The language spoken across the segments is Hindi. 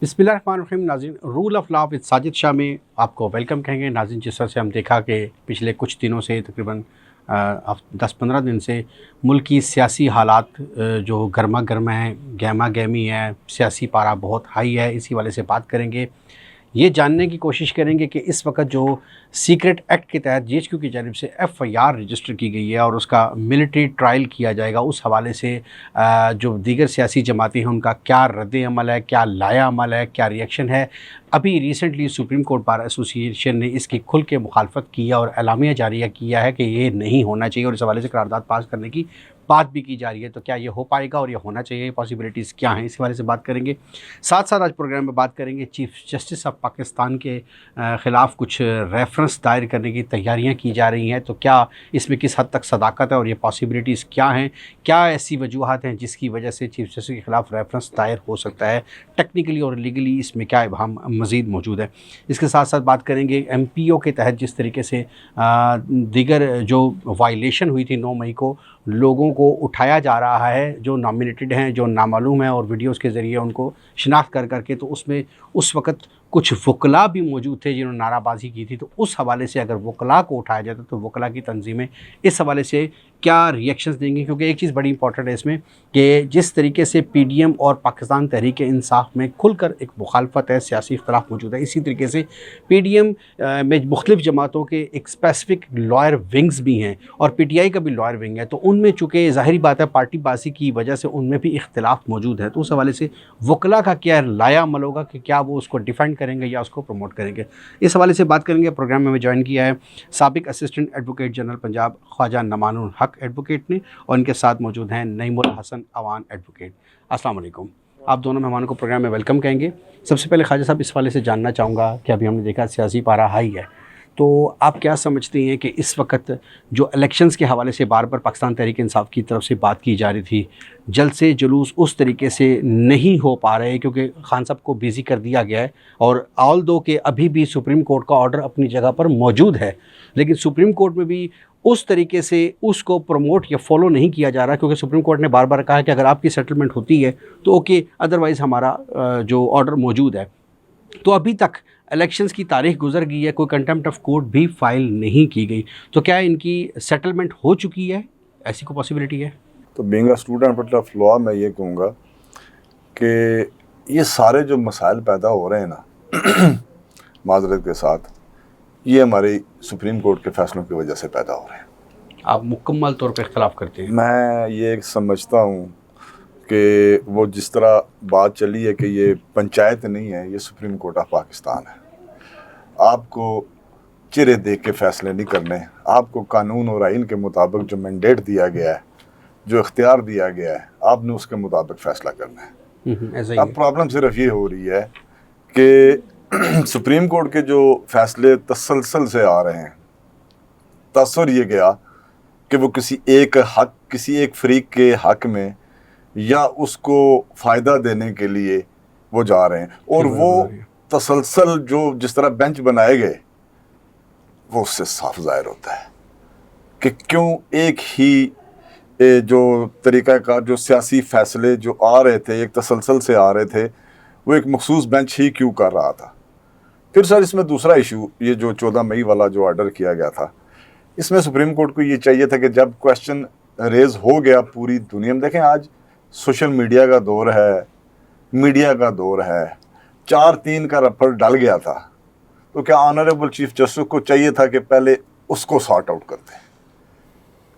बिस्मिल्लाहिर्रहमानिर्रहीम। नाज़रीन, rule of law with Sajid Shah में आपको वेलकम कहेंगे। नाज़रीन, जिस तरह से हम देखा कि पिछले कुछ दिनों से तकरीबन 10-15 दिन से मुल्क की सियासी हालात जो गर्मा गर्म है, गहमा गहमी है, सियासी पारा बहुत हाई है, इसी वाले से बात करेंगे। ये जानने की कोशिश करेंगे कि इस वक्त जो सीक्रेट एक्ट के तहत जीएचक्यू की जानिब से एफआईआर रजिस्टर की गई है और उसका मिलिट्री ट्रायल किया जाएगा, उस हवाले से जो दीगर सियासी जमातें हैं उनका क्या रद्द अमल है, क्या लाया अमल है, क्या रिएक्शन है। अभी recently supreme court bar association ने इसकी खुल के मुखालफत किया और एलामिया जारी किया है कि ये नहीं होना चाहिए और इस हवाले से करारदाद पास करने की बात भी की जा रही है। तो क्या ये हो पाएगा और ये होना चाहिए, पॉसिबिलिटीज़ क्या हैं, इस हवाले से बात करेंगे। साथ साथ आज प्रोग्राम में बात करेंगे चीफ जस्टिस ऑफ पाकिस्तान के ख़िलाफ़ कुछ रेफरेंस दायर करने की तैयारियां की जा रही हैं। तो क्या इसमें किस हद तक सदाकत है और ये पॉसिबिलिटीज़ क्या हैं, क्या ऐसी वजूहत हैं जिसकी वजह से चीफ जस्टिस के ख़िलाफ़ रेफरेंस दायर हो सकता है, टेक्निकली और लीगली इसमें क्या इबहम मज़ीद मौजूद है। इसके साथ साथ बात करेंगे एमपीओ के तहत जिस तरीके से दीगर जो वायलेशन हुई थी 9 मई को, लोगों को उठाया जा रहा है जो नॉमिनेटेड हैं, जो नामालूम हैं, और वीडियोस के ज़रिए उनको शिनाख्त कर करके, तो उसमें उस वक़्त कुछ वकला भी मौजूद थे जिन्होंने नाराबाजी की थी। तो उस हवाले से अगर वकला को उठाया जाता तो वकला की तंजीमें इस हवाले से क्या रिएक्शंस देंगी, क्योंकि एक चीज़ बड़ी इंपॉर्टेंट है इसमें कि जिस तरीके से पीडीएम और पाकिस्तान तहरीक इंसाफ में खुलकर एक मुखालफत है, सियासी इख्तलाफ मौजूद है, इसी तरीके से पीडीएम में मुख्तलिफ़ जमातों के एक स्पेसिफिक लॉयर विंग्स भी हैं और पीटीआई का भी लॉयर विंग है। तो उनमें चूँकि ज़ाहिरी बात है पार्टी बाजी की वजह से उनमें भी इख्तलाफ मौजूद है। तो उस हवाले से वकला का क्या लाया अमल होगा कि क्या वो उसको डिफेंड करेंगे या उसको प्रमोट करेंगे, इस हवाले से बात करेंगे। प्रोग्राम में हमें ज्वाइन किया है साबिक assistant advocate general Punjab Khawaja Nomanul Haq advocate ने, और इनके साथ मौजूद हैं नईमुल हसन अवान एडवोकेट। अस्सलाम वालेकुम। आप दोनों मेहमानों को प्रोग्राम में वेलकम कहेंगे। सबसे पहले ख्वाजा साहब, इस वाले से जानना चाहूँगा कि अभी हमने देखा सियासी पारा हाई है, तो आप क्या समझते हैं कि इस वक्त जो इलेक्शंस के हवाले से बार बार पाकिस्तान तहरीक इंसाफ की तरफ से बात की जा रही थी, जल्द से जुलूस उस तरीके से नहीं हो पा रहे क्योंकि खान साहब को बिज़ी कर दिया गया है, और ऑल दो के अभी भी सुप्रीम कोर्ट का ऑर्डर अपनी जगह पर मौजूद है, लेकिन सुप्रीम कोर्ट में भी उस तरीके से उसको प्रमोट या फॉलो नहीं किया जा रहा, क्योंकि सुप्रीम कोर्ट ने बार बार कहा कि अगर आपकी सेटलमेंट होती है तो ओके, अदरवाइज़ हमारा जो ऑर्डर मौजूद है। तो अभी तक इलेक्शंस की तारीख गुजर गई है, कोई कंटेम्प्ट ऑफ कोर्ट भी फाइल नहीं की गई, तो क्या इनकी सेटलमेंट हो चुकी है, ऐसी कोई पॉसिबिलिटी है? तो being a student of law मैं ये कहूँगा कि ये सारे जो मसाइल पैदा हो रहे हैं ना माजरत के साथ, ये हमारी सुप्रीम कोर्ट के फैसलों की वजह से पैदा हो रहे हैं। आप मुकम्मल तौर पर इख्तलाफ करते हैं? मैं ये समझता हूँ कि वो जिस तरह बात चली है कि ये पंचायत नहीं है, ये सुप्रीम कोर्ट ऑफ पाकिस्तान है। आपको चिरे देख के फ़ैसले नहीं करने, आपको कानून और आइन के मुताबिक जो मैंडेट दिया गया है, जो इख्तियार दिया गया है, आपने उसके मुताबिक फ़ैसला करना है। अब प्रॉब्लम सिर्फ ये हो रही है कि सुप्रीम कोर्ट के जो फैसले तसलसल से आ रहे हैं, तसर ये गया कि वो किसी एक फरीक के हक में या उसको फ़ायदा देने के लिए वो जा रहे हैं, और वो तसलसल जो जिस तरह बेंच बनाए गए वो उससे साफ ज़ाहिर होता है कि क्यों एक ही जो तरीक़ाकार, जो सियासी फ़ैसले जो आ रहे थे, एक तसलसल से आ रहे थे, वो एक मखसूस बेंच ही क्यों कर रहा था। फिर सर इसमें दूसरा इशू, ये जो 14 मई वाला जो ऑर्डर किया गया था, इसमें सुप्रीम कोर्ट को ये चाहिए था कि जब क्वेश्चन रेज हो गया पूरी दुनिया में, देखें आज सोशल मीडिया का दौर है, मीडिया का दौर है, 4-3 का रफड़ डल गया था, तो क्या ऑनरेबल चीफ जस्टिस को चाहिए था कि पहले उसको सॉर्ट आउट करते।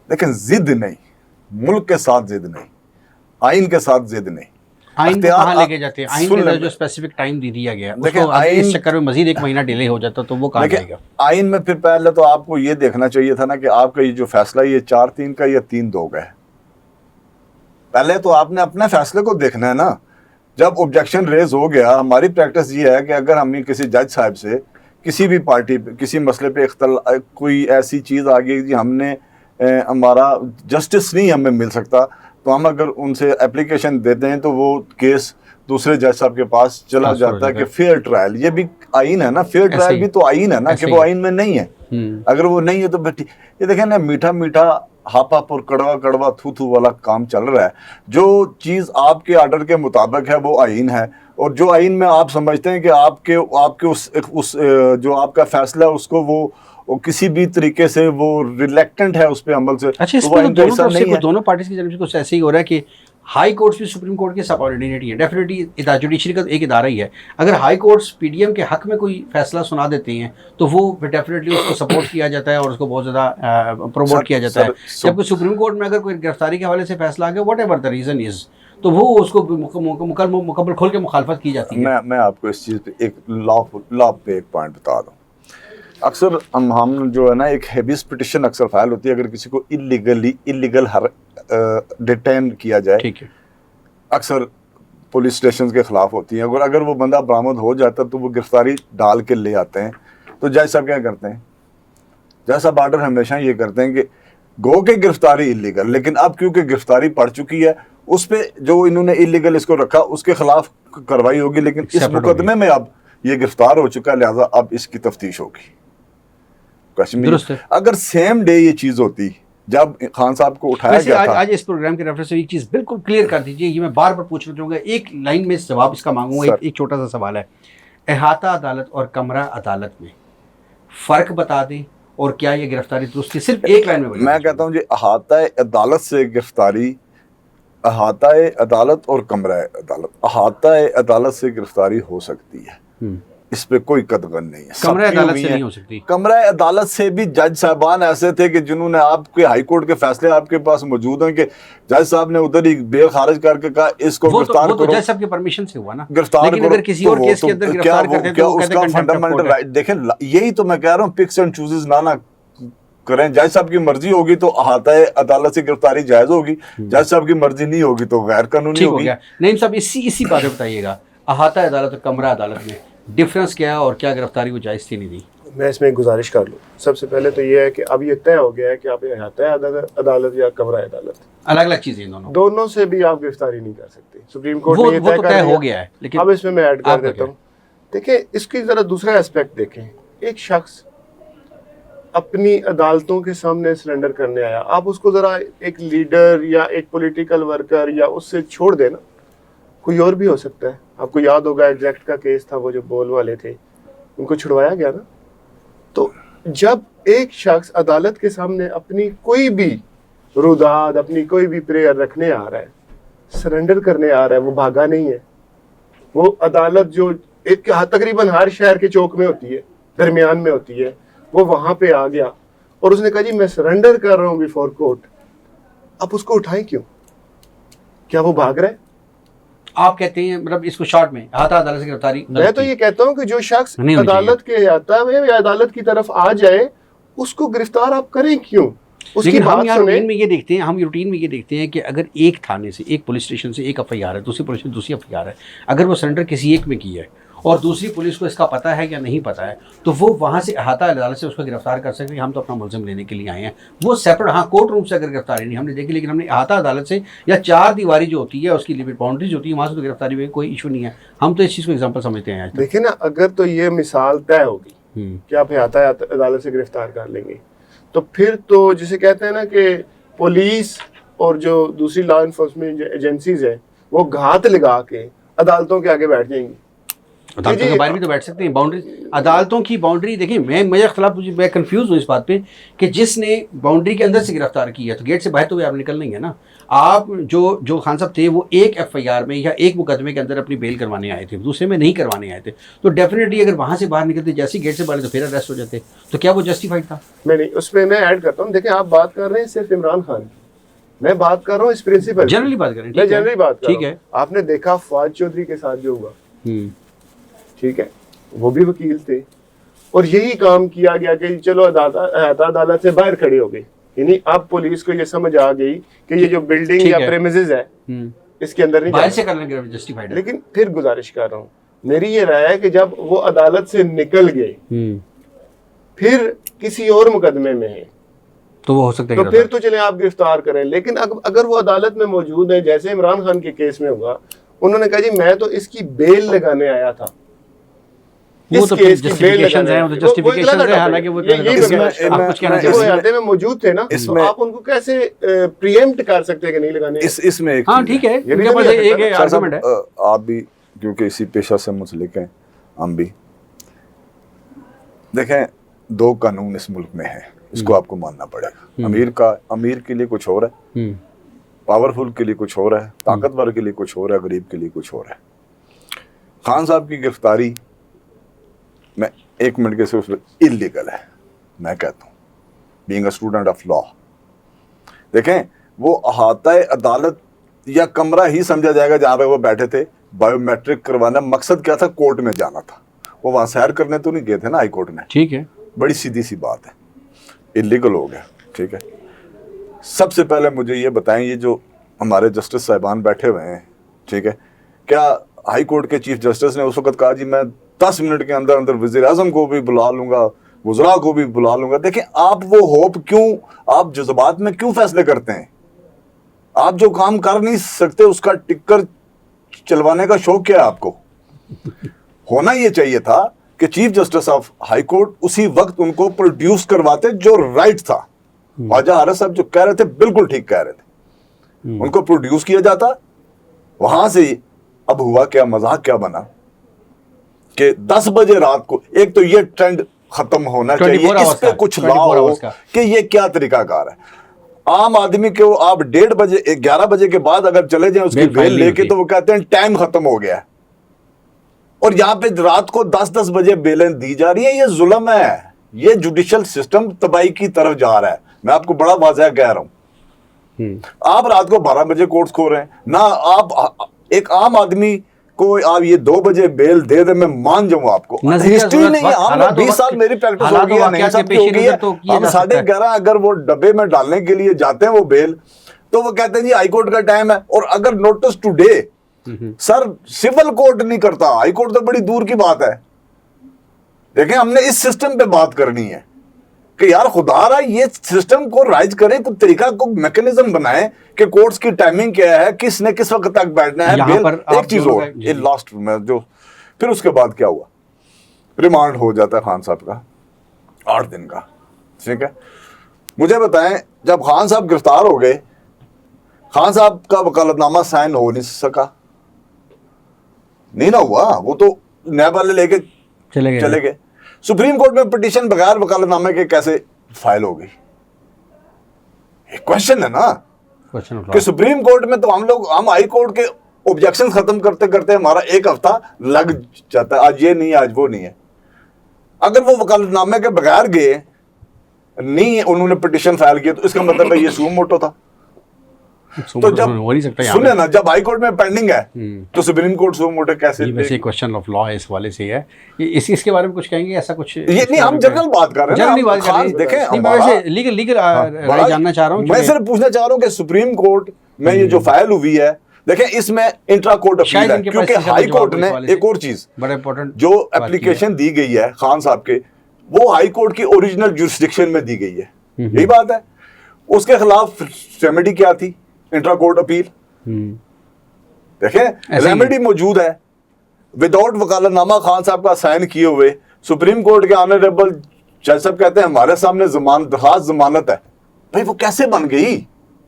लेकिन जिद नहीं, मुल्क के साथ जिद नहीं, आइन के साथ जिद नहीं, आइन को कहाँ लेके जाते हैं? आइन के जो स्पेसिफिक टाइम दे दिया गया, देखिए आइन इस चक्कर में मजीद 1 महीना डिले हो जाता तो वो कहाँ जाएगा? आइन में फिर पहले तो आपको ये देखना चाहिए था ना कि आपका ये जो फैसला ये 4-3 का या 3-2 का है। पहले तो आपने अपने फैसले को देखना है ना। जब ऑब्जेक्शन रेज हो गया, हमारी प्रैक्टिस ये है कि अगर हमें किसी जज साहब से किसी भी पार्टी पे किसी मसले पे कोई ऐसी चीज़ आ गई कि हमने हमारा जस्टिस नहीं हमें मिल सकता, तो हम अगर उनसे एप्लीकेशन देते हैं तो वो केस दूसरे जज साहब के पास चला जाता है कि फेयर ट्रायल। ये भी आइन है ना, फेयर ट्रायल भी तो आइन है ना, कि वो आइन में नहीं है। अगर वो नहीं है तो बेटी ये देखें ना, मीठा मीठा हाप हाप और कड़वा कड़वा थू थू वाला काम चल रहा है। जो चीज़ आपके ऑर्डर के मुताबिक है वो आइन है, और जो आइन में आप समझते हैं कि आपके आपके उस जो आपका फैसला है उसको वो किसी भी तरीके से वो रिलेक्टेंट है उस पे अमल से, अच्छा, तो वो इसमें आइन तो का दोनों हिस्सा तरफ से नहीं है। दोनों पार्टीज की तरफ से कुछ ऐसे ही हो रहा है कि हाई कोर्ट्स भी सुप्रीम कोर्ट के सबऑर्डिनेट ही है। डेफिनेटली जुडिशरी का एक इदारा ही है। अगर हाई कोर्ट्स पीडीएम के हक में कोई फैसला सुना देते हैं तो वो डेफिनेटली उसको सपोर्ट किया जाता है और उसको बहुत ज़्यादा प्रमोट किया जाता है। जबकि सुप्रीम कोर्ट में अगर कोई गिरफ्तारी के हवाले से फैसला आ गया, what ever the reason is, तो वो उसको मुकम्मल खोल के मुखालफत की जाती है। मैं आपको इस चीज़ पे एक लॉ पे एक पॉइंट बता दूं। अक्सर हम जो है ना, एक हेबियस पिटिशन अक्सर फाइल होती है अगर किसी को इलीगल डिटेन किया जाए, ठीक है, अक्सर पुलिस स्टेशन के खिलाफ होती है। अगर वो बंदा बरामद हो जाता तो वो गिरफ्तारी डाल के ले आते हैं। तो जज साहब क्या करते हैं, जज साहब ऑर्डर हमेशा ये करते हैं कि गो के गिरफ्तारी इलीगल, लेकिन अब क्योंकि गिरफ्तारी पड़ चुकी है उस पे जो इन्होंने इलीगल इसको रखा उसके खिलाफ कार्रवाई होगी, लेकिन इस मुकदमे में अब ये गिरफ्तार हो चुका है, लिहाजा अब इसकी तफ्तीश होगी। कश्मीर अगर सेम डे ये चीज होती जब खान साहब को उठाया गया था। आज इस प्रोग्राम के रेफरेंस से एक चीज़ बिल्कुल क्लियर कर दीजिए, ये मैं बार बार पूछना चाहूँगा, एक लाइन में जवाब इसका मांगूंगा। एक छोटा सा सवाल है, अहाता अदालत और कमरा अदालत में फ़र्क बता दें, और क्या ये गिरफ्तारी दुरुस्त थी? सिर्फ एक लाइन में मैं कहता हूँ जी, अहाता अदालत से गिरफ्तारी, अहाता अदालत और कमरा अदालत, अहाता अदालत से गिरफ्तारी हो सकती है, इस पे कोई कतगन नहीं है। कमरा अदालत से नहीं हो सकती। कमरा अदालत से भी जज साहबान ऐसे थे कि जिन्होंने आपके हाई कोर्ट के फैसले आपके पास मौजूद हैं कि जज साहब ने उधर ही बेल खारिज करके कहा इसको गिरफ्तार करो। वो तो जज साहब की परमिशन से हुआ ना, गिरफ्तार लेकिन अगर किसी और केस के अंदर गिरफ्तार करते हैं तो वो कहते हैं फंडामेंटल राइट। देखें, यही तो मैं कह रहा हूँ, पिक्स एंड चूजेस ना करें। जज साहब की मर्जी होगी तो अहाता अदालत से गिरफ्तारी जायज होगी, जज साहब की मर्जी नहीं होगी तो गैर कानूनी होगी। नईम साहब इसी बात में बताइएगा, अहाता अदालत और कमरा अदालत में डिफरेंस क्या है और क्या गिरफ्तारी वो जायज़ थी नहीं थी? मैं इसमें एक गुजारिश कर लूँ। सबसे पहले तो ये है कि अब ये तय हो गया है कि आप अहाता अदालत या कमरा अदालत, अलग अलग चीज़ें, दोनों से भी आप गिरफ्तारी नहीं कर सकते। सुप्रीम कोर्ट ने ये तय हो गया है, लेकिन अब इसमें मैं ऐड कर देता हूँ। देखिए, इसकी ज़रा दूसरा एस्पेक्ट देखें। एक शख्स अपनी अदालतों के सामने सरेंडर करने आया, आप उसको ज़रा एक लीडर या एक पॉलिटिकल वर्कर या उससे छोड़ देना, कोई और भी हो सकता है। आपको याद होगा एग्जैक्ट का केस था, वो जो बोल वाले थे उनको छुड़वाया गया ना। तो जब एक शख्स अदालत के सामने अपनी कोई भी रुदाद, अपनी कोई भी प्रेयर रखने आ रहा है, सरेंडर करने आ रहा है, वो भागा नहीं है। वो अदालत जो एक तकरीबन हर शहर के चौक में होती है, दरमियान में होती है, वो वहां पे आ गया और उसने कहा जी मैं सरेंडर कर रहा हूं बिफोर कोर्ट। आप उसको उठाएं क्यों? क्या वो भाग रहा है? आप कहते हैं मतलब इसको शॉर्ट में अहाता अदालत से गिरफ्तारी? मैं तो ये कहता हूं कि जो शख्स अदालत के अहाता में या अदालत की तरफ आ जाए उसको गिरफ्तार आप करें क्यों? उसकी बात सुने। रूटीन में ये देखते हैं, हम रूटीन में ये देखते हैं कि अगर एक थाने से, एक पुलिस स्टेशन से एक एफआईआर है, दूसरी पुलिस से दूसरी एफआईआर है, अगर वो सरेंडर किसी एक में किया है और दूसरी पुलिस को इसका पता है या नहीं पता है, तो वो वहाँ से अहाता अदालत से उसको गिरफ्तार कर सकते हैं। हम तो अपना मुलजिम लेने के लिए आए हैं, वो सेपरेट, हाँ कोर्ट रूम से अगर गिरफ्तारी नहीं हमने देखी, लेकिन हमने अहाता अदालत से या चार दीवारी जो होती है उसकी लिमिट बाउंड्रीज होती है, वहाँ से तो गिरफ्तारी में कोई इशू नहीं है। हम तो इस चीज़ को एग्जाम्पल समझते हैं। देखिए ना, अगर तो ये मिसाल तय होगी कि आप अहाता अदालत से गिरफ्तार कर लेंगे, तो फिर तो जिसे कहते हैं ना कि पुलिस और जो दूसरी लॉ इन्फोर्समेंट एजेंसीज है वो घात लगा के अदालतों के आगे बैठ जाएंगी। अदालतों के बाहर भी तो बैठ सकते हैं। बाउंड्री, अदालतों की बाउंड्री देखिए, मेरे खिलाफ मैं कंफ्यूज हूँ इस बात पे कि जिसने बाउंड्री के अंदर से गिरफ्तार किया तो गेट से बाहर तो भी आप निकल नहीं है ना। आप जो खान साहब थे वो एक एफआईआर में या एक मुकदमे के अंदर अपनी बेल करवाने आए थे, दूसरे में नहीं करवाने आए थे, तो डेफिनेटली अगर वहाँ से बाहर निकलते जैसे ही गेट से बाहर तो फिर अरेस्ट हो जाते, तो क्या वो जस्टिफाइड था? नहीं, उसमें मैं ऐड करता हूँ। देखिए, आप बात कर रहे हैं सिर्फ इमरान खान की, मैं बात कर रहा हूँ इस प्रिंसिपल, जनरली बात करें, मैं जनरली बात कर रहा हूँ। ठीक है, आपने देखा फवाद चौधरी के साथ जो हुआ, ठीक है, वो भी वकील थे और यही काम किया गया कि चलो अदालत से बाहर खड़े हो गए। यानी अब पुलिस को ये समझ आ गई कि ये जो बिल्डिंग या प्रेमिसेस है इसके अंदर नहीं बाहर से करने जस्टिफाइड। लेकिन फिर गुजारिश कर रहा हूँ, मेरी ये राय है कि जब वो अदालत से निकल गए फिर किसी और मुकदमे में है तो वो हो सकता है, तो फिर तो चले आप गिरफ्तार करें। लेकिन अगर वो अदालत में मौजूद है, जैसे इमरान खान के केस में हुआ, उन्होंने कहा जी मैं तो इसकी बेल लगाने आया था, वो तो जस्टिफिकेशन है, वो जस्टिफिकेशन है, हालांकि वो आप कुछ कहना चाहते हैं, वो में मौजूद थे ना, इसमें आप उनको कैसे प्रीएम्प्ट कर सकते हैं कि नहीं लगाने? इसमें एक, हाँ ठीक है, उनके पास एक आर्गुमेंट है। आप भी क्योंकि इसी पेशा से मुंसलिक हैं हम भी। देखें, दो कानून इस मुल्क में हैं, इसको आपको मानना पड़ेगा। अमीर के लिए कुछ और है, पावरफुल के लिए कुछ और है, ताकतवर के लिए कुछ और है, गरीब के लिए कुछ और है। खान साहब की गिरफ्तारी मैं 1 मिनट के सिर्फ इलीगल है, मैं कहता हूँ, being a student of law. देखें, वो अहाता अदालत या कमरा ही समझा जाएगा जहाँ पे वो बैठे थे, बायोमेट्रिक करवाना। मकसद क्या था? कोर्ट में जाना था। वो वहाँ सैर करने तो नहीं गए थे ना हाई कोर्ट में। ठीक है, बड़ी सीधी सी बात है, इलीगल हो गया। ठीक है, सबसे पहले मुझे ये बताएं, ये जो हमारे जस्टिस साहिबान बैठे हुए हैं, ठीक है, क्या हाई कोर्ट के चीफ जस्टिस ने उस वक्त कहा जी मैं 10 मिनट के अंदर अंदर वज़ीर आज़म को भी बुला लूंगा, वज़रा को भी बुला लूंगा? देखें, आप वो होप क्यों, आप जज्बात में क्यों फैसले करते हैं? आप जो काम कर नहीं सकते उसका टिक्कर चलवाने का शौक क्या है आपको? होना ये चाहिए था कि chief justice of high court उसी वक्त उनको प्रोड्यूस करवाते, जो राइट था। ख्वाजा हारिस साहब जो कह रहे थे बिल्कुल ठीक कह रहे थे, उनको प्रोड्यूस किया जाता। वहां से अब हुआ क्या, मजाक क्या बना कि 10 बजे रात को, एक तो ये ट्रेंड खत्म होना चाहिए, इस पे कुछ लॉ हो कि ये क्या तरीकाकार है। आम आदमी को आप 1:30 बजे 11 बजे के बाद अगर चले जाएं उसकी बेल लेके, तो वो कहते हैं टाइम खत्म हो गया है। और यहाँ पे रात को 10-10 बजे बेलें दी जा रही है। ये जुल्म है, ये जुडिशल सिस्टम तबाही की तरफ जा रहा है। मैं आपको बड़ा वाज़ह कह रहा हूं। आप रात को 12 बजे कोर्ट्स खो रहे हैं ना। आप एक आम आदमी को आप ये 2 बजे बेल दे दे, मैं मान जाऊं आपको। हिस्ट्री नहीं है, हम 20 साल मेरी प्रैक्टिस हो गई है, नहीं सबकी हो गई है। हम 11:30 अगर वो डब्बे में डालने के लिए जाते हैं वो बेल, तो वो कहते हैं जी हाई कोर्ट का टाइम है। और अगर notice today, sir civil court नहीं करता, हाई कोर्ट तो बड़ी दूर की बात है। देखें, हमने इस सिस्टम पे बात करनी है कि यार खुदा रहा, ये सिस्टम को राइज करें, कुछ तरीका को मैकेनिज्म बनाएं कि कोर्ट्स की टाइमिंग क्या है, किसने किस वक्त तक बैठना है। बेल एक चीज और, ये लास्ट में जो फिर उसके बाद क्या हुआ, रिमांड हो जाता है खान साहब का 8 दिन का। ठीक है, मुझे बताएं, जब खान साहब गिरफ्तार हो गए, खान साहब का वकालतनामा साइन हो नहीं सका, नहीं ना हुआ, वो तो नैब वाले लेके चले गए। सुप्रीम कोर्ट में पिटीशन बगैर वकालतनामे के कैसे फाइल हो गई? एक क्वेश्चन है ना कि सुप्रीम कोर्ट में तो हम हाई कोर्ट के ऑब्जेक्शन खत्म करते करते हमारा 1 हफ्ता लग जाता है। आज ये नहीं, आज वो नहीं है। अगर वो वकालतनामे के बगैर गए नहीं, उन्होंने पिटीशन फाइल किया, तो इसका मतलब है ये सुमो मोटो था। तो जब हो नहीं सकता, सुने ना, जब हाई कोर्ट में पेंडिंग है तो सुप्रीम कोर्ट सुमो मोटो कैसे? वैसे क्वेश्चन ऑफ लॉ इस वाले से है। इसके बारे में कुछ कहेंगे? ऐसा कुछ ये नहीं, हम जनरल बात कर रहे हैं। देखें, मैं वैसे लीगल राय जानना चाह रहा हूँ। मैं सिर्फ पूछना चाह रहा हूँ कि सुप्रीम कोर्ट में ये जो फाइल हुई है, देखें इसमें इंट्रा कोर्ट अपील है, क्योंकि हाई कोर्ट ने एक और चीज बड़ा इंपॉर्टेंट, जो एप्लीकेशन दी गई है खान साहब के, वो हाई कोर्ट की ओरिजिनल जुरिस्डिक्शन में दी गई है। यही बात है। उसके खिलाफ रेमेडी क्या थी? Intra court appeal. देखें, रेमेडी मौजूद है। विदाउट वकालतनामा खान साहब का साइन किए हुए सुप्रीम कोर्ट के ऑनरेबल जज साहब कहते हैं हमारे सामने दरखास्त जमानत है। भाई वो कैसे बन गई?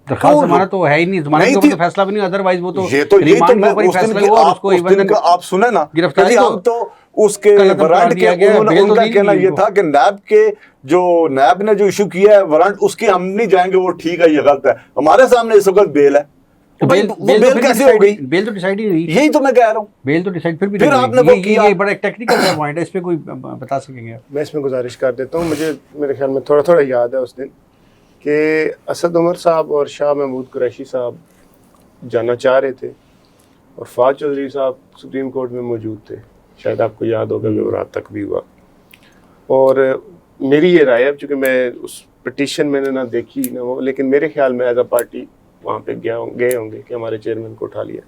दरखास्त जमानत तो है ही नहीं, जमानत का तो फैसला भी नहीं, अदरवाइज वो तो ये तो मैं उस दिन का आप सुने ना, गिरफ्तारी हम तो उसके वारंट के उनका कहना ये था कि नैब के जो नैब ने जो इशू किया है वारंट, उसकी हम नहीं जाएंगे, वो ठीक है, ये गलत है। हमारे सामने इस वक्त बेल है। बेल कैसे हो गई? बेल तो डिसाइड ही नहीं। यही तो मैं कह रहा हूँ, बेल तो डिसाइड फिर आपने वो किया। ये बड़ा टेक्निकल पॉइंट है, इस पे कोई बता सकेंगे? मैं इसमें गुजारिश कर देता हूँ। मुझे मेरे ख्याल में थोड़ा याद है उस दिन कि असद उमर साहब और शाह महमूद कुरैशी साहब जाना चाह रहे थे और फवाद चौधरी साहब सुप्रीम कोर्ट में मौजूद थे। शायद आपको याद होगा कि वो रात तक भी हुआ। और मेरी ये राय है, चूँकि मैं उस पिटीशन मैंने ना देखी ना वो, लेकिन मेरे ख्याल में एज अ पार्टी वहाँ पे गए होंगे कि हमारे चेयरमैन को उठा लिया।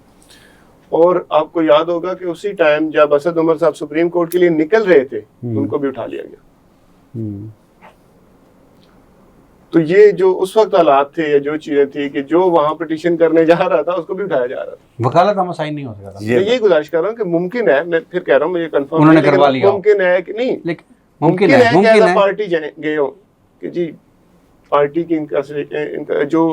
और आपको याद होगा कि उसी टाइम जब असद उमर साहब सुप्रीम कोर्ट के लिए निकल रहे थे, उनको भी उठा लिया गया। तो ये जो उस वक्त हालात थे या जो चीजें थी कि जो वहां पिटीशन करने जा रहा था उसको भी उठाया जा रहा था। वकालतनामा साइन नहीं हो सका था। मैं यही गुजारिश कर रहा हूँ कि मुमकिन है, मैं फिर कह रहा हूँ, मुझे कंफर्म उन्होंने करवा लिया, मुमकिन है कि नहीं, मुमकिन है पार्टी गए हो कि जी पार्टी की इनका जो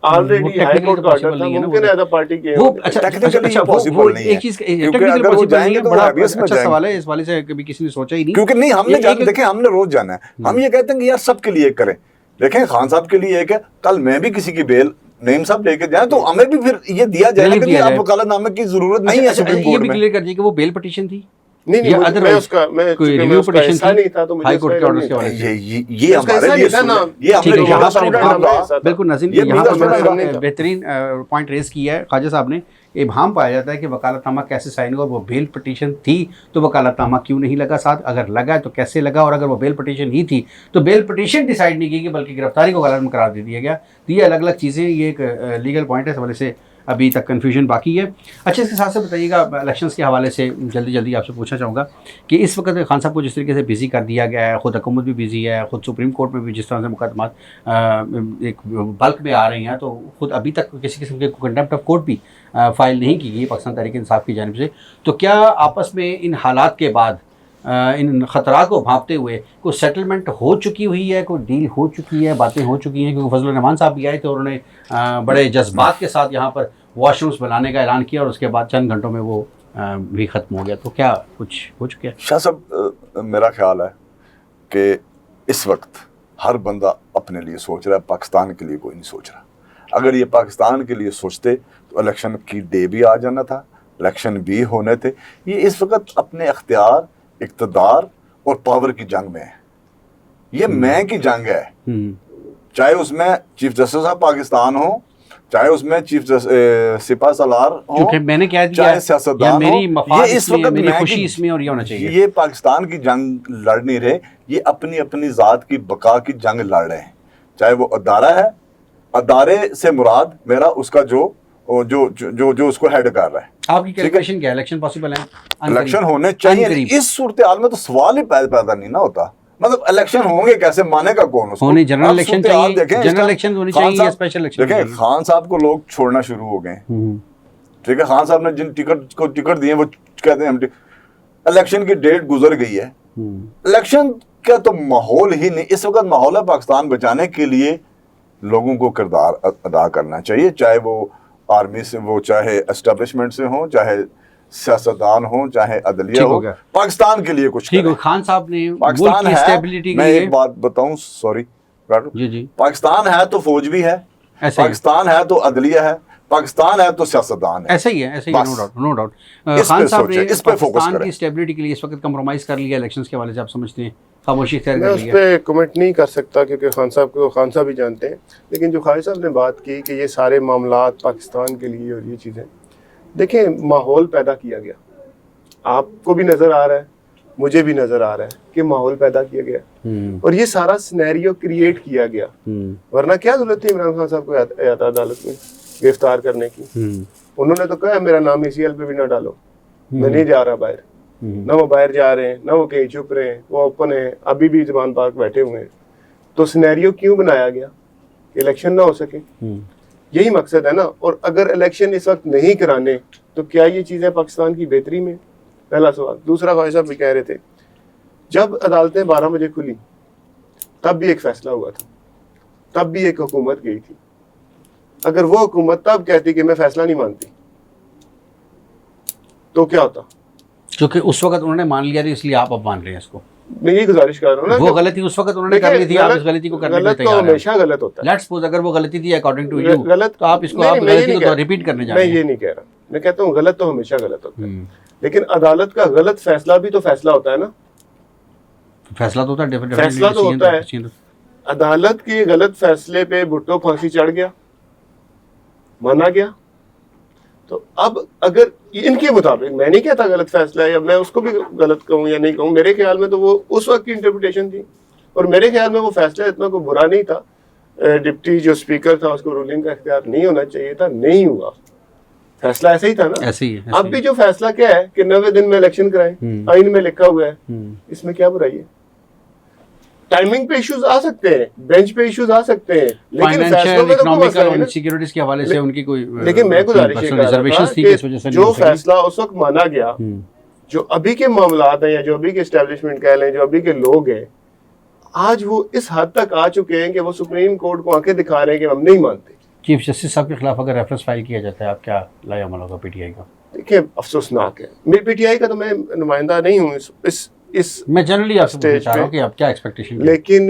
ऑलरेडी हाई कोर्ट का ऑर्डर था, मुमकिन है अदर पार्टी के वो अच्छा Technically अच्छा, ये possible नहीं है। एक चीज क्योंकि टेक्निकली अगर वो पॉसिबल नहीं जाएंगे है, तो बड़ा habeas में अच्छा जाएंगे। सवाल है, इस वाले से कभी किसी ने सोचा ही नहीं। क्योंकि नहीं हमने एक- जान देखें, हमने रोज जाना है, हम ये कहते हैं कि यार सबके लिए एक करें। देखें खान साहब के लिए एक है, कल मैं भी किसी की बेल नईम साहब लेके जाए तो हमें भी फिर ये दिया जाएगा Relief कि दिया आप जाए। वकालतनामे की जरूरत नहीं है अच्छा, सुप्रीम ये कोर्ट भी में। क्लियर कर दीजिए कि वो बेल पिटीशन थी नहीं नहीं, या मैं otherwise उसका मैं कोई चूंकि मैं रिव्यू उसका पिटीशन हिस्सा थी नहीं था तो मुझे हाई कोर्ट के उसका ऑर्डर्स नहीं के था। हवाले से। ये उसका हमारे हिस्सा लिए नहीं था ना। ये हमने ठीक है, यहाँ रोज़ पर सुना हमने था। हिस्सा था। बिल्कुल नाज़रीन, ये यहाँ मीरा पर सुना बड़ा था। बेहतरीन पॉइंट रेज किया है ख्वाजा साहब ने। इबहम पाया जाता है कि वकालतनामा कैसे साइन हुआ, वो बेल पिटीशन थी तो वकालतनामा क्यों नहीं लगा साथ, अगर लगा तो कैसे लगा, और अगर वो बेल पिटीशन ही थी तो बेल पिटीशन डिसाइड नहीं की गई बल्कि गिरफ्तारी को वकालत में करार दे दिया गया। तो ये अलग अलग चीज़ें, ये एक लीगल पॉइंट है, इस हवाले से अभी तक कन्फ्यूजन बाकी है। अच्छा, इसके साथ साथ बताइएगा इलेक्शंस के हवाले से जल्दी जल्दी आपसे पूछना चाहूँगा कि इस वक्त खान साहब को जिस तरीके से बिज़ी कर दिया गया है, ख़ुद हुकूमत भी बिज़ी है, ख़ुद सुप्रीम कोर्ट में भी जिस तरह से मुकदमात एक बल्क में आ रही हैं, तो ख़ुद अभी तक किसी किस्म के कंटेम्प्ट ऑफ कोर्ट भी फाइल नहीं की गई पाकिस्तान तहरीक इंसाफ की जानिब से। तो क्या आपस में इन हालात के बाद इन ख़तरात को भांपते हुए कोई सेटलमेंट हो चुकी हुई है, कोई डील हो चुकी है, बातें हो चुकी हैं? क्योंकि फजल रहमान साहब भी आए थे और उन्होंने बड़े जज्बात के साथ यहाँ पर वॉशरूम्स बनाने का ऐलान किया और उसके बाद चंद घंटों में वो भी ख़त्म हो गया। तो क्या कुछ हो चुका है? शाह साहब, मेरा ख्याल है कि इस वक्त हर बंदा अपने लिए सोच रहा है, पाकिस्तान के लिए कोई नहीं सोच रहा। अगर ये पाकिस्तान के लिए सोचते तो इलेक्शन की डे भी आ जाना था, इलेक्शन भी होने थे। ये इस वक्त अपने अख्तियार, इक़्तिदार और पावर की जंग में है। ये मैं की जंग है, चाहे उसमें चीफ जस्टिस ऑफ पाकिस्तान हो, चाहे उसमें चीफ सिपा सलार हो, क्योंकि मैंने क्या दिया, चाहे सियासतदान हो, मेरी मफाद ये इस इसमें, वक्त मेरी मैं खुशी की- इसमें और ये होना चाहिए। ये पाकिस्तान की जंग लड़ नहीं रहे, ये अपनी अपनी ज़ात की बका की जंग लड़ रहे हैं। चाहे वो अदारा है, अदारे से मुराद मेरा उसका जो जो जो जो, जो उसको हेड कर रहा है। आपकी कैलकुलेशन क्या है? इलेक्शन पॉसिबल है? इलेक्शन होने चाहिए। अनकरीब। इस सूरत हाल में तो सवाल ही पैदा नहीं ना होता। मतलब इलेक्शन होंगे कैसे, मानेगा कौन उसको? होने जनरल आप इलेक्शन सूरत हाल चाहिए, देखें, जनरल इसका इलेक्शन होनी खान चाहिए या साहब- स्पेशल इलेक्शन देखें, चाहिए? खान साहब को लोग छोड़ना शुरू हो गए। ठीक है, खान साहब ने जिन टिकट दिए वो कहते हैं हम इलेक्शन की डेट गुजर गई है। इलेक्शन का तो माहौल ही नहीं इस वक्त। माहौल है पाकिस्तान बचाने के लिए लोगों को किरदार अदा करना चाहिए, चाहे वो आर्मी से हो, चाहे एस्टेब्लिशमेंट से हो, चाहे सियासतदान हो, चाहे अदलिया ठीक हो हो, गया। पाकिस्तान के लिए कुछ ठीक करें। हो, खान साहब ने पाकिस्तान मुल्क की है, स्टेबिलिटी के मैं लिए, एक बात बताऊं, सॉरी जी जी, पाकिस्तान है तो फौज भी है, ऐसा ही पाकिस्तान है तो अदलिया है, पाकिस्तान है तो सियासतदान है। ऐसा ही है, ऐसा ही है, बस। No doubt, no doubt. इस खान पे साहब ने सोचें, इस पे फोकस पाकिस्तान करें। की स्टेबिलिटी के लिए इस वक्त कंप्रोमाइज कर लिया इलेक्शंस के हवाले से, आप समझते हैं? खामोशी इख्तियार मैं कर उस लिया। पर कमेंट नहीं कर सकता क्योंकि खान साहब को खान साहब ही जानते हैं। लेकिन जो खालिद साहब ने बात की कि ये सारे मामलात पाकिस्तान के लिए और ये चीज़ें, देखें माहौल पैदा किया गया, आपको भी नज़र आ रहा है, मुझे भी नज़र आ रहा है कि माहौल पैदा किया गया और ये सारा सिनेरियो क्रिएट किया गया। वरना क्या जरूरत थी इमरान खान साहब को अदालत में गिरफ्तार करने की? उन्होंने तो कहा मेरा नाम ECL पे भी ना डालो, मैं नहीं जा रहा बाहर। ना वो बाहर जा रहे हैं, ना वो कहीं चुप रहे हैं, वो ओपन है, अभी भी ज़बान पाक बैठे हुए हैं। तो सिनेरियो क्यों बनाया गया? इलेक्शन ना हो सके, यही मकसद है ना। और अगर इलेक्शन इस वक्त नहीं कराने तो क्या ये चीज़ें पाकिस्तान की बेहतरी में? पहला सवाल। दूसरा, ख्वाजा साहब भी कह रहे थे जब अदालतें 12 बजे खुली तब भी एक फैसला हुआ था, तब भी एक हुकूमत गई थी। अगर वो हुकूमत तब कहती कि मैं फैसला नहीं मानती तो क्या होता? क्योंकि उस वक्त उन्होंने मान लिया था, इसलिए आप अब मान रहे हैं इसको। मैं यही गुजारिश कर रहा हूँ ना, वो गलती उस वक्त उन्होंने कर ली थी, आप इस गलती को करने के लिए गलत तो तैयार हैं। हमेशा गलत होता है। लेट्स सपोज अगर वो गलती थी अकॉर्डिंग टू यू, गलत तो आप इसको नहीं, आप मैं ये गलती नहीं को कह- रिपीट करने जा मैं रहे ये हैं। नहीं कह रहा, मैं कहता हूँ गलत तो हमेशा गलत होता है, लेकिन अदालत का गलत फैसला भी तो फैसला होता है ना। फैसला तो होता है, definitely फैसला तो decision होता है। decision अदालत के गलत फैसले पे भुट्टो फांसी चढ़ गया, माना गया। तो अब अगर इनके मुताबिक, मैं नहीं कहता गलत फैसला है या मैं उसको भी गलत कहूँ या नहीं कहूँ, मेरे ख्याल में तो वो उस वक्त की इंटरप्रिटेशन थी और मेरे ख्याल में वो फैसला इतना कोई बुरा नहीं था। डिप्टी जो स्पीकर था उसको रूलिंग का इख्तियार नहीं होना चाहिए था, नहीं हुआ, फैसला ऐसे ही था ना। ऐसे ही है, अब भी जो फैसला क्या है कि 90 दिन में इलेक्शन कराएं, आइन में लिखा हुआ है, इसमें क्या बुराई है? टाइमिंग पे इश्यूज आ सकते हैं, बेंच पे इश्यूज आ सकते हैं, लेकिन फैसलों फाइनेंशियल, में तो कोई मसला इकोनॉमिकल नहीं और ना। सिक्योरिटीज के हवाले से उनकी कोई लेकिन मैं गुजारिश ये कर रहा रिजर्वेशंस था थी, इस वजह से कि नहीं जो हो सकी। फैसला उस वक्त माना गया, जो अभी के मामलात हैं या जो अभी के एस्टेब्लिशमेंट कह लें, जो अभी के लोग हैं, आज वो इस हद तक आ चुके हैं कि वो सुप्रीम कोर्ट को आंखें दिखा रहे हैं कि हम नहीं मानते। चीफ जस्टिस साहब के खिलाफ अगर रेफरेंस फाइल किया जाता है, आप क्या लाया अमल होगा पीटीआई का? देखिए अफसोसनाक है, मेरी पीटीआई का तो मैं नुमाइंदा नहीं हूँ इस मैं जनरली आपसे पूछना स्टेज चाह रहा हूँ पे, कि आप क्या एक्सपेक्टेशन, लेकिन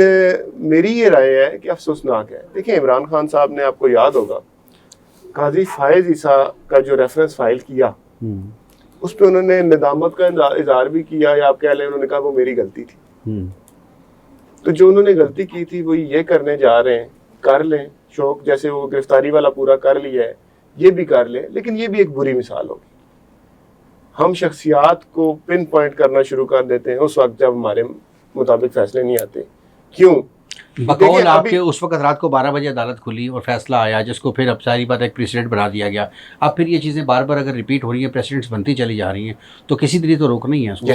मेरी ये राय है कि अफसोसनाक है। देखिए इमरान खान साहब ने, आपको याद होगा, काजी फायज ईसा का जो रेफरेंस फाइल किया उस पर उन्होंने निदामत का इजहार भी किया, या आप कह लें उन्होंने कहा वो मेरी गलती थी। तो जो उन्होंने गलती की थी वो ये करने जा रहे हैं, कर लें शौक, जैसे वो गिरफ्तारी वाला पूरा कर लिया है, ये भी कर लें, लेकिन ये भी एक बुरी मिसाल होगी। हम शख्सियात को पिन पॉइंट करना शुरू कर देते हैं उस वक्त जब हमारे मुताबिक फैसले नहीं आते। क्यों? बकौल आपके उस वक्त रात को 12 बजे अदालत खुली और फैसला आया, जिसको फिर अब सारी बात एक प्रेसिडेंट बना दिया गया। अब फिर ये चीज़ें बार बार अगर रिपीट हो रही हैं, प्रेसिडेंट्स बनती चली जा रही हैं, तो किसी तरीके तो रोकना ही है उसको।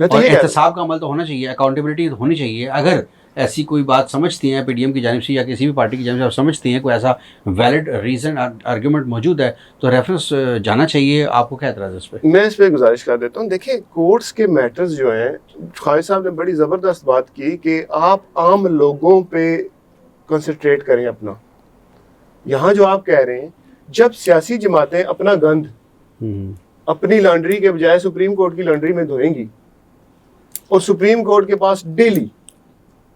और एहतसाब का अमल तो होना चाहिए, अकाउंटेबिलिटी होनी चाहिए। अगर ऐसी कोई बात समझती हैं पीडीएम की जानिब से या किसी भी पार्टी की जानिब से आप समझती हैं कोई ऐसा वैलिड रीज़न आर्गूमेंट मौजूद है, तो रेफरेंस जाना चाहिए। आपको क्या एतराज़ है इस पर? मैं इस पर गुजारिश कर देता हूँ। देखिए कोर्ट्स के मैटर्स जो हैं, ख्वाजा साहब ने बड़ी ज़बरदस्त बात की कि आप आम लोगों पे कंसंट्रेट करें अपना। यहाँ जो आप कह रहे हैं, जब सियासी जमातें अपना गंद अपनी लॉन्ड्री के बजाय सुप्रीम कोर्ट की लॉन्ड्री में धोएंगी, और सुप्रीम कोर्ट के पास डेली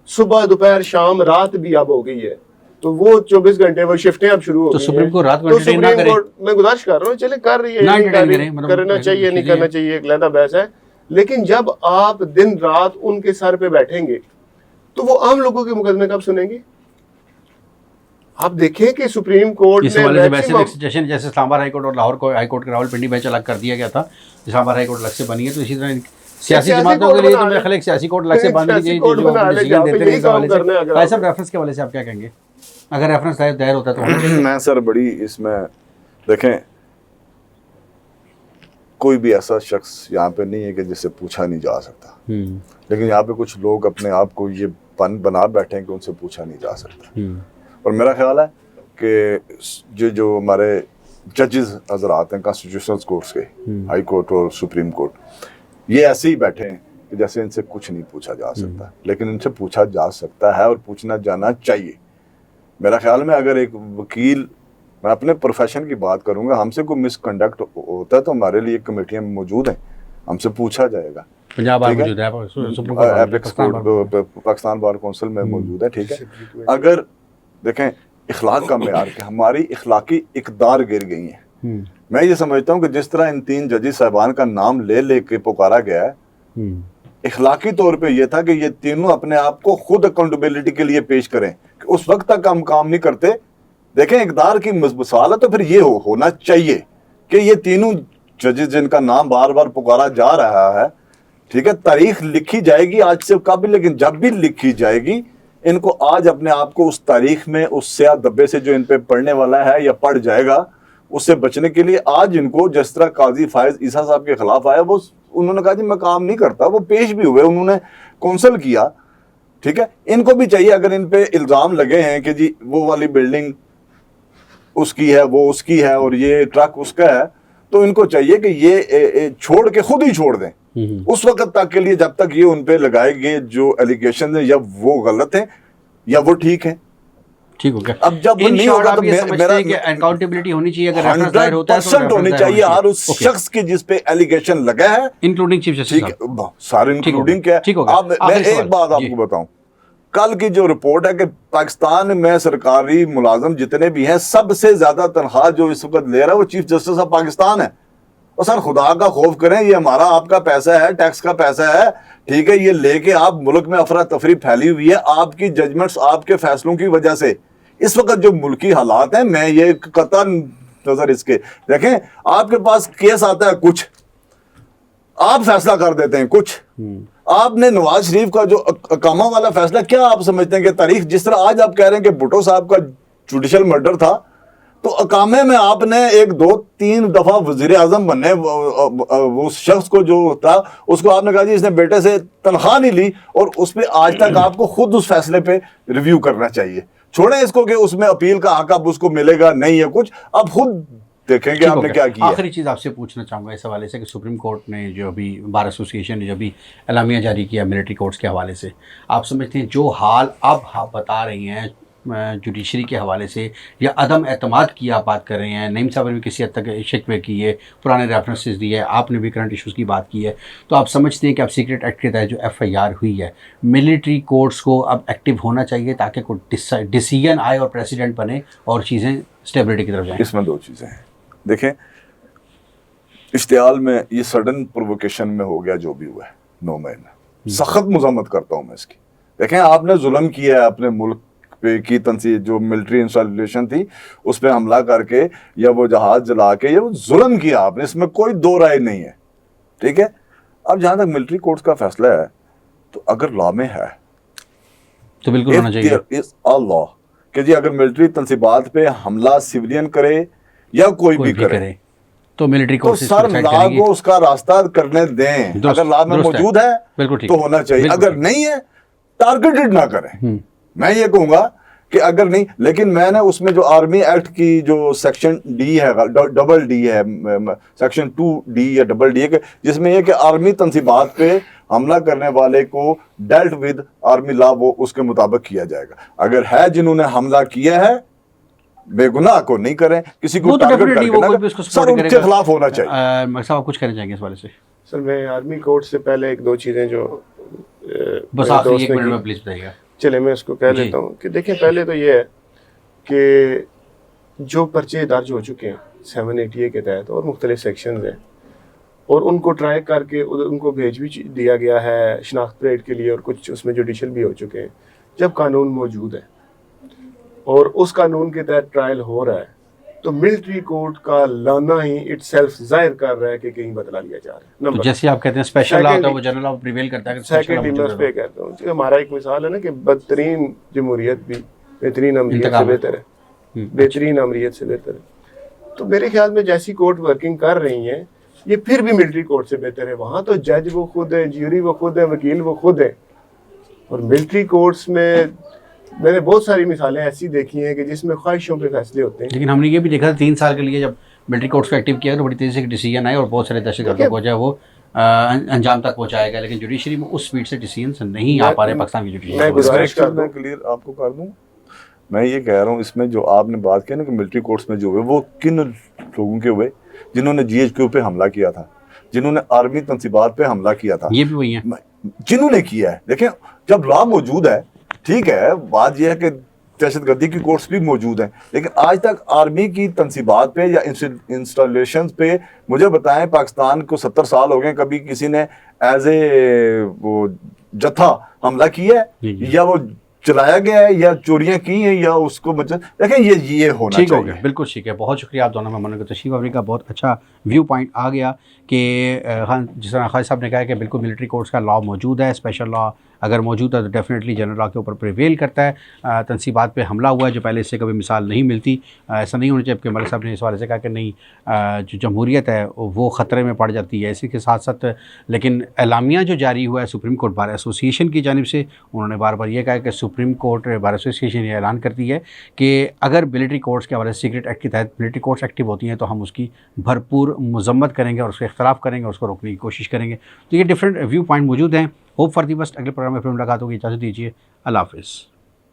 सुबह दोपहर शाम रात भी अब हो गई है, तो वो 24 घंटे वो शिफ्टें अब शुरू हो गई हैं। तो सुप्रीम कोर्ट रात को तो एंटरटेन ना सुप्रीम करे। कोर्ट, मैं गुजारिश कर रहा हूँ, चले कर रही है, ना नहीं कर एंटरटेन रही, करें, मतलब करना चाहिए नहीं करना चाहिए, एक अलग बहस है। लेकिन जब आप दिन रात उनके सर पे बैठेंगे तो वो आम लोगों के मुकदमे कब सुनेंगे? आप देखें कि सुप्रीम कोर्ट इस ने हवाले से वैसे मैक्सिमम, सिचुएशन जैसे इस्लामाबाद हाई कोर्ट और लाहौर को हाई कोर्ट के रावलपिंडी बेंच अलग कर दिया गया था, इस्लामाबाद हाई कोर्ट अलग से बनी है, तो इसी तरह सियासी जमातों के लिए तो मेरा ख्याल है सियासी कोर्ट अलग से बननी चाहिए जो डिसीजन देते हैं। इस हवाले से भाई साहब रेफरेंस के हवाले से आप क्या कहेंगे? अगर रेफरेंस दायर होता है तो होना चाहिए। मैं सर बड़ी इसमें देखें, कोई भी ऐसा शख्स यहाँ पे नहीं है कि जिससे पूछा नहीं जा सकता, लेकिन यहाँ पे कुछ लोग अपने आप को ये पन बना बैठे हैं कि उनसे पूछा नहीं जा सकता। और मेरा ख्याल है कि जो हमारे जजेस हजरात हैं कॉन्स्टिट्यूशनल कोर्ट्स के, हाई कोर्ट और सुप्रीम कोर्ट, ये ऐसे ही बैठे हैं कि जैसे इनसे कुछ नहीं पूछा जा सकता, लेकिन इनसे पूछा जा सकता है और पूछना जाना चाहिए। मेरा ख्याल में अगर एक वकील, मैं अपने प्रोफेशन की बात करूंगा, हमसे कोई मिसकंडक्ट होता है तो हमारे लिए कमेटियां मौजूद हैं, हमसे पूछा जाएगा। पंजाब बार मौजूद है, पाकिस्तान बार कौंसिल में मौजूद है, ठीक है। अगर देखें इखलाक का मेयार कि हमारी इखलाकी इकदार गिर गई है, मैं ये समझता हूँ कि जिस तरह इन 3 जजेस साहबान का नाम ले के पुकारा गया है, इखलाकी तौर पे ये था कि ये तीनों अपने आप को खुद अकाउंटेबिलिटी के लिए पेश करें कि उस वक्त तक हम काम नहीं करते। देखें इकदार की मिसाल है, तो फिर ये होना चाहिए कि ये तीनों जजेस जिनका नाम बार बार पुकारा जा रहा है, ठीक है, तारीख लिखी जाएगी आज से कभी, लेकिन जब भी लिखी जाएगी इनको आज अपने आप को उस तारीख में उस स्याह धब्बे से जो इन पे पढ़ने वाला है या पढ़ जाएगा उससे बचने के लिए आज इनको, जिस तरह काजी फायज ईसा साहब के खिलाफ आया, वो उन्होंने कहा जी मैं काम नहीं करता, वो पेश भी हुए, उन्होंने कौंसल किया, ठीक है। इनको भी चाहिए, अगर इन पे इल्ज़ाम लगे हैं कि जी वो वाली बिल्डिंग उसकी है, वो उसकी है और ये ट्रक उसका है, तो इनको चाहिए कि ये छोड़ के खुद ही छोड़ दें उस वक्त तक के लिए, जब तक ये उन पे लगाए गए जो एलिगेशन है या वो गलत है या वो ठीक है। ठीक हो गया। अब जब वो नहीं होगा तो मेरा अकाउंटेबिलिटी होनी चाहिए, अगर रेफरेंस दायर होता है तो 100% होनी चाहिए हर उस शख्स की जिस पे एलिगेशन लगा है, इंक्लूडिंग चीफ जस्टिस साहब, सारे इंक्लूडिंग क्या। अब मैं एक बात आपको बताऊं, कल की जो रिपोर्ट है कि पाकिस्तान में सरकारी मुलाजिम जितने भी हैं, सबसे ज्यादा तनख्वाह जो इस वक्त ले रहा है वो चीफ जस्टिस ऑफ पाकिस्तान है। और सर खुदा का खौफ करें, ये हमारा आपका पैसा है, टैक्स का पैसा है, ठीक है, ये लेके आप मुल्क में अफरा तफरी फैली हुई है आपकी जजमेंट्स, आपके फैसलों की वजह से। इस वक्त जो मुल्की हालात हैं, मैं ये कतई नजर इसके देखें, आपके पास केस आता है कुछ, आप फैसला कर देते हैं कुछ। आपने नवाज शरीफ का जो अकामा वाला फैसला, क्या आप समझते हैं कि तारीख, जिस तरह आज आप कह रहे हैं कि भुट्टो साहब का जुडिशल मर्डर था, तो अकामे में आपने 1 2 3 दफा वजीर आजम बनने, वो शख्स को जो था उसको आपने कहा जी इसने बेटे से तनख्वाह नहीं ली, और उस पर आज तक आपको खुद उस फैसले पे रिव्यू करना चाहिए। छोड़े इसको कि उसमें अपील का हक अब उसको मिलेगा नहीं है कुछ, अब खुद देखेंगे आपने क्या किया। आखिरी चीज़ आपसे पूछना चाहूँगा इस हवाले से कि सुप्रीम कोर्ट ने जो अभी बार एसोसिएशन ने जो अभी एलामिया जारी किया मिलिट्री कोर्ट्स के हवाले से, आप समझते हैं जो हाल अब आप बता रही हैं जुडिशरी के हवाले से या अदम एतमाद की आप बात कर रहे हैं, नईम साहब ने भी किसी हद तक शिकवे किए, पुराने रेफरेंसेस दिए, आपने भी करंट इश्यूज़ की बात की है, तो आप समझते हैं कि अब सीक्रेट एक्ट के तहत जो FIR हुई है, मिलिट्री कोर्ट्स को अब एक्टिव होना चाहिए ताकि कोई डिसीजन आए और प्रेसिडेंट बने और चीज़ें स्टेबिलिटी की तरफ जाएँ? इसमें दो चीज़ें हैं। देखें, इश्तियाल में ये सडन प्रोवोकेशन में हो गया जो भी हुआ है, नो मैन सख्त मजम्मत करता हूँ मैं इसकी। देखें, आपने जुल्म किया है अपने मुल्क पे की तंसीब, जो मिलिट्री इंस्टॉलेशन थी उस पर हमला करके या वो जहाज जला के, या वो जुल्म किया आपने, इसमें कोई दो राय नहीं है, ठीक है। अब जहाँ तक मिलिट्री कोर्ट्स का फैसला है, तो अगर लॉ में है तो बिल्कुल होना चाहिए इज अ लॉ कि जी अगर मिलिट्री तंसीबात पे हमला सिविलियन करे या कोई भी करे तो मिलिट्री तो कोर्ट्स सर लॉ को उसका रास्ता करने दें। अगर लॉ में मौजूद है बिल्कुल ठीक तो होना चाहिए, बिल्कुल अगर नहीं है टारगेटेड ना करें। मैं ये कहूंगा कि अगर नहीं, लेकिन मैंने उसमें जो आर्मी एक्ट की जो सेक्शन डी है, डबल डी है, सेक्शन 2D या डबल डी है, जिसमें यह कि आर्मी तंसीबात पे हमला करने वाले को डेल्ट विद आर्मी लॉ, वो उसके मुताबिक किया जाएगा। अगर है जिन्होंने हमला किया है, बेगुनाह को नहीं करें, किसी को टारगेट करके ना करें, सर उनके खिलाफ होना चाहिए। साहब आप कुछ कहना चाहेंगे इस वाले से? सर मैं आर्मी कोर्ट से पहले एक दो चीज़ें जो बस आखिरी 1 मिनट में प्लीज बताइएगा। चले मैं उसको कह लेता हूँ कि देखिए, पहले तो ये है कि जो पर्चे दर्ज हो चुके हैं 780A के तहत और मुख्तलिफ सेक्शंस हैं, और उनको ट्राई करके उनको भेज भी दिया गया है शनाख्त परेड के लिए, और कुछ उसमें जुडिशल भी हो चुके हैं। जब कानून मौजूद है और उस कानून के तहत ट्रायल हो रहा है, तो मिलिट्री कोर्ट का लाना ही इटसेल्फ जाहिर कर रहा है कि कहीं बदला लिया जा रहा है। तो जैसे आप कहते हैं स्पेशल लॉ होता है वो जनरल लॉ प्रिवेल करता है। सेकंडली मैं उस पे कहता हूँ, हमारा एक मिसाल है ना कि बदतरीन जमहूरियत भी बेहतरीन अमरीत से बेहतर है, बेहतरीन अमरीत से बेहतर है। तो मेरे ख्याल में जैसी कोर्ट वर्किंग कर रही हैं, ये फिर भी मिलिट्री कोर्ट से बेहतर है। वहाँ तो जज वो खुद है, ज्यूरी वो खुद है, वकील वो खुद है, और मिलिट्री कोर्ट्स में मैंने बहुत सारी मिसालें ऐसी देखी हैं कि जिसमें ख्वाहिशों पे फैसले होते हैं। लेकिन हमने ये भी देखा था 3 साल के लिए जब मिलिट्री कोर्ट्स को एक्टिव किया तो बड़ी तेज़ी से डिसीजन आए और बहुत सारे दहशतगर्दों को जो है वो अंजाम तक पहुंचाएगा, लेकिन जुडिशरी में उस स्पीड से डिसीजन नहीं आ पा रहे पाकिस्तान की जुडिशरी। मैं क्लियर आपको कर दूं, मैं ये कह रहा हूँ, इसमें जो आपने बात की ना कि मिलिट्री कोर्ट्स में जो हुए वो किन लोगों के हुए, जिन्होंने GHQ पे हमला किया था, जिन्होंने आर्मी तंसीबात पे हमला किया था, ये भी वही है जिन्होंने किया है। देखें, जब लॉ मौजूद है, ठीक है, बात यह है कि दहशतगर्दी की कोर्ट्स भी मौजूद हैं, लेकिन आज तक आर्मी की तंसीबात पे या इंस्टॉलेशन पे मुझे बताएं, पाकिस्तान को 70 साल हो गए, कभी किसी ने एज ए वो जत्था हमला किया है, या वो चलाया गया है, या चोरियां की हैं, या उसको देखें, ये होना ठीक चाहिए। हो गया, बिल्कुल ठीक है। बहुत शुक्रिया आप दोनों मेहमानों को तशरीफ आवरी का, बहुत अच्छा व्यू पॉइंट आ गया कि हाँ, जिस तरह खालिद साहब ने कहा कि बिल्कुल मिलिट्री कोर्ट्स का लॉ मौजूद है, स्पेशल लॉ अगर मौजूद है तो डेफिनेटली जनरल लॉ के ऊपर प्रिवेल करता है। तनसीबात पे हमला हुआ है जो पहले इससे कभी मिसाल नहीं मिलती, ऐसा नहीं होना चाहिए। जबकि मलिक साहब ने इस वाले से कहा कि नहीं, जो जमहूरियत है वो ख़तरे में पड़ जाती है। इसी के साथ साथ लेकिन एलामिया जो जारी हुआ है सुप्रीम कोर्ट बार एसोसिएशन की जानिब से, उन्होंने बार बार ये कहा कि सुप्रीम कोर्ट बार एसोसिएशन ये ऐलान करती है कि अगर मिलिट्री कोर्ट्स के हवाले से सीक्रेट एक्ट के तहत मिलिट्री कोर्ट्स एक्टिव होती हैं तो हम उसकी भरपूर मजम्मत करेंगे और उसका इख्तलाफ करेंगे और उसको रोकने की कोशिश करेंगे। तो ये डिफरेंट व्यू पॉइंट मौजूद हैं। Hope for the best. अगले प्रोग्राम में फिर मुलाकात होगी, इजाज़त दीजिए, अल्लाह हाफ़िज़।